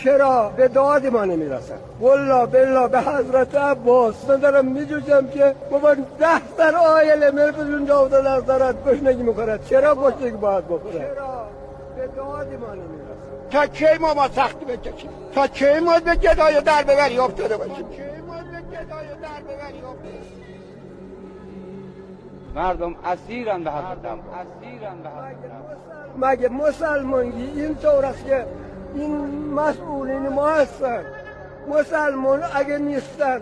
چرا به داد ما نمیرسن؟ والله بالله به حضرت عباس من دارم میجوشم که بابا 10 سر آیل ملک اونجا افتاد از دارد گشنگی میکنه. چرا گشنگی باید بخوره؟ چرا به داد ما نمیرسن؟ تا کی ما سختی بکشیم؟ تا کی ما به گدای در ببری افتاده باشیم؟ مردم اسیرن به حضرت عباس. مگه مسلمانی این طور است که این مسئولین ما هستن؟ مسلمان اگه نیستن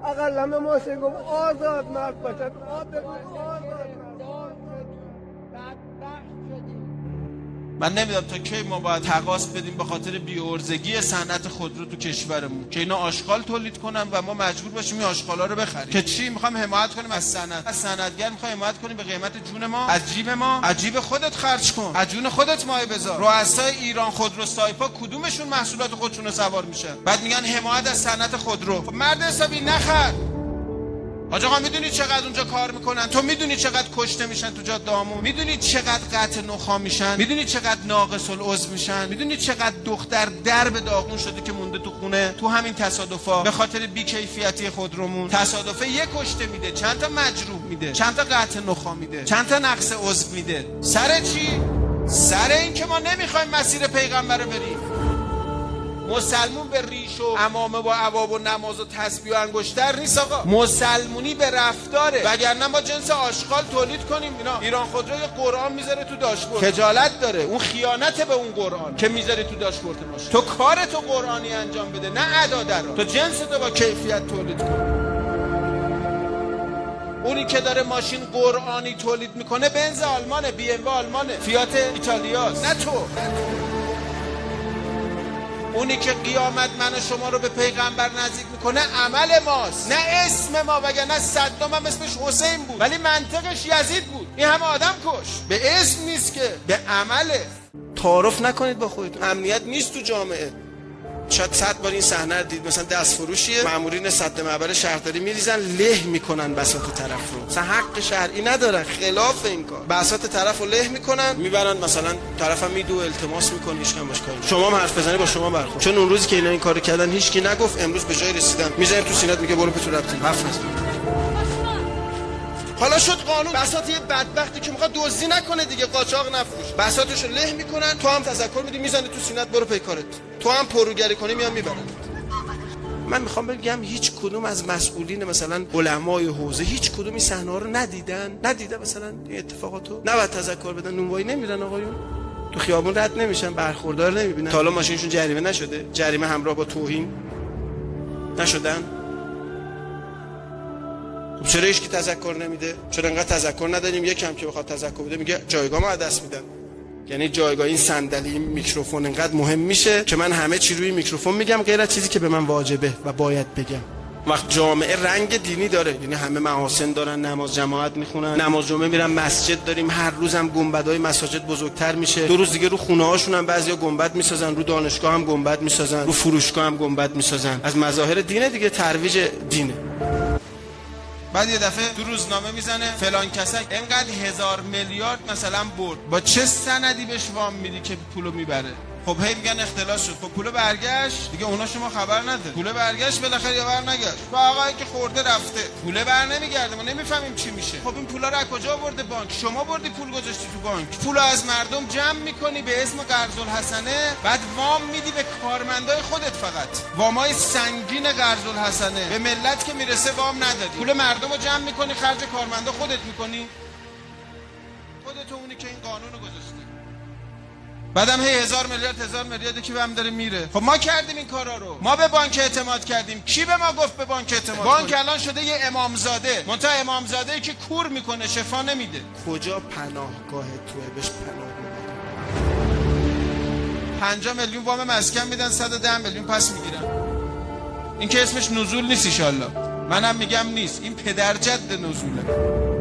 اقل همه ما سه گفت آزاد مرد باشد. من نمیدونم تا کی ما باید تقاص بدیم به خاطر بی‌عرضگی صنعت خودرو تو کشورمون که اینا آشغال تولید کنن و ما مجبور باشیم این آشغالا رو بخریم. که چی میخوایم حمایت کنیم از صنعت، از صنعتگر میخوایم حمایت کنیم به قیمت جون ما، از جیب ما، از جیب خودت خرج کن، از جون خودت مایه بذار. رؤسای ایران خودرو سایپا کدومشون محصولات خودشونو سوار میشن؟ بعد میگن حمایت از صنعت خودرو. خب مرد حسابی نخر. حاج آقا میدونی چقدر اونجا کار میکنن؟ تو میدونی چقدر کشته میشن تو جاده هامون؟ میدونی چقدر قطع نخا میشن؟ میدونی چقدر ناقص العضو میشن؟ میدونی چقدر دختر درب داغون شده که مونده تو خونه تو همین تصادفا به خاطر بیکیفیتی خودرومون؟ تصادفه یک کشته میده، چند تا مجروح میده، چند تا قطع نخا میده، چند تا نقص عضو میده. سر چی؟ سر این که ما نمیخوایم مسیر پیغمبر رو بریم. مسلمون به ریش و عمامه و عباب و نماز و تسبیح و انگشتر نیست آقا. مسلمونی به رفتاره. وگرنه ما جنس آشغال تولید کنیم. اینا ایران خودرو قرآن میذاره تو داشبورد. خجالت داره. اون خیانت به اون قرآن که میذاره تو داشبورد ماشین. تو کارتو قرآنی انجام بده، نه ادا درا. تو جنستو با کیفیت تولید کن. اونی که داره ماشین قرآنی تولید میکنه بنز آلمانه، بی ام و آلمانه، فیات ایتالیاست، نه تو. اونی که قیامت من و شما رو به پیغمبر نزدیک میکنه عمل ماست، نه اسم ما. وگرنه صدام هم اسمش حسین بود ولی منطقش یزید بود. این همه آدم کش. به اسم نیست که، به عمله. تعارف نکنید با خودتون. امنیت نیست تو جامعه. شاید 100 بار این صحنه رو دید. مثلا دست فروشیه، مامورین سد معبر شهرداری میریزن له میکنن بساط طرف رو. مثلا حق شرعی ندارن، خلاف این کار. بساط طرف رو له میکنن، میبرن مثلا طرفم میدو التماس میکنه، هیچ کم باش کاری. شما هم حرف بزنی با شما برخورد. چون اون روزی که اینا این کارو کردن هیچکی نگفت، امروز به جای رسیدن میذاریم تو سینات میگه برو پتو ربطی حرف نزن. حالا شد قانون بساط یه بدبختی که میخواد دزدی نکنه دیگه، قاچاق نفروش، بساطشو له میکنن، تو هم تذکر میدی میزنی تو سینات برو پی کارت. تو هم پروگری کنی میان میبرن. من میخوام بگم هیچ کدوم از مسئولین مثلا علمای حوزه هیچ کدوم این صحنه‌ها رو ندیدن مثلا این اتفاقاتو نباید تذکر بدن. نونوایی نمیرن آقایون، تو خیابون رد نمیشن، برخوردار نمیبینن. تا حالا ماشینشون جریمه نشده؟ جریمه همراه با توهین نشدن؟ خب چرا هیچ کی تذکر نمیده؟ چرا انقدر تذکر نداریم؟ یکم که بخواد تذکر بده میگه جایگاهمو از دست میدم. یعنی جایگاه این صندلی، این میکروفون انقدر مهم میشه که من همه چی روی میکروفون میگم غیر از چیزی که به من واجبه و باید بگم. وقت جامعه رنگ دینی داره، یعنی همه محاسن دارن، نماز جماعت میخونن، نماز جمعه میرن مسجد داریم، هر روزم گنبدهای مساجد بزرگتر میشه. 2 روز دیگه رو خونه هاشون هم بعضیا گنبد میسازن، رو دانشگاه هم گنبد میسازن، رو فروشگاه هم گنبد میسازن. از مظاهر دینه دیگه، ترویج دینه. بعد یه دفعه تو روزنامه میزنه فلان کسک انقدر 1000 میلیارد مثلا برد. با چه سندی بهش وام میدی که پولو میبره؟ خب هی میگن اختلاس شد. خب پول برگشت دیگه، اونا شما خبر نده. پول برگشت بالاخره یا برنگشت؟ با آقایی که خورده رفته پول برنمیگرده، ما نمیفهمیم چی میشه. خب این پولا رو از کجا آورده بانک؟ شما بردی پول گذاشتی تو بانک. پول از مردم جمع میکنی به اسم قرض الحسنه، بعد وام میدی به کارمندای خودت. فقط وامای سنگین قرض الحسنه به ملت که میرسه وام ندادی. پول مردم رو جمع میکنی خرج کارمندا خودت میکنی. خودت اونی که این قانونو گذاشتی. بعدم هی 1000 میلیارد کی بهم داره میره. خب ما کردیم این کارا رو، ما به بانک اعتماد کردیم. کی به ما گفت به بانک اعتماد؟ بانک الان شده یه امامزاده، منتها امامزاده‌ای که کور میکنه، شفا نمیده. کجا پناهگاه توئه بهش پناه ببریم؟ 50 میلیون وام مسکن میدن، 110 میلیون پس میگیرن. این که اسمش نزول نیست ان شاءالله. منم میگم نیست، این پدرجد نزوله.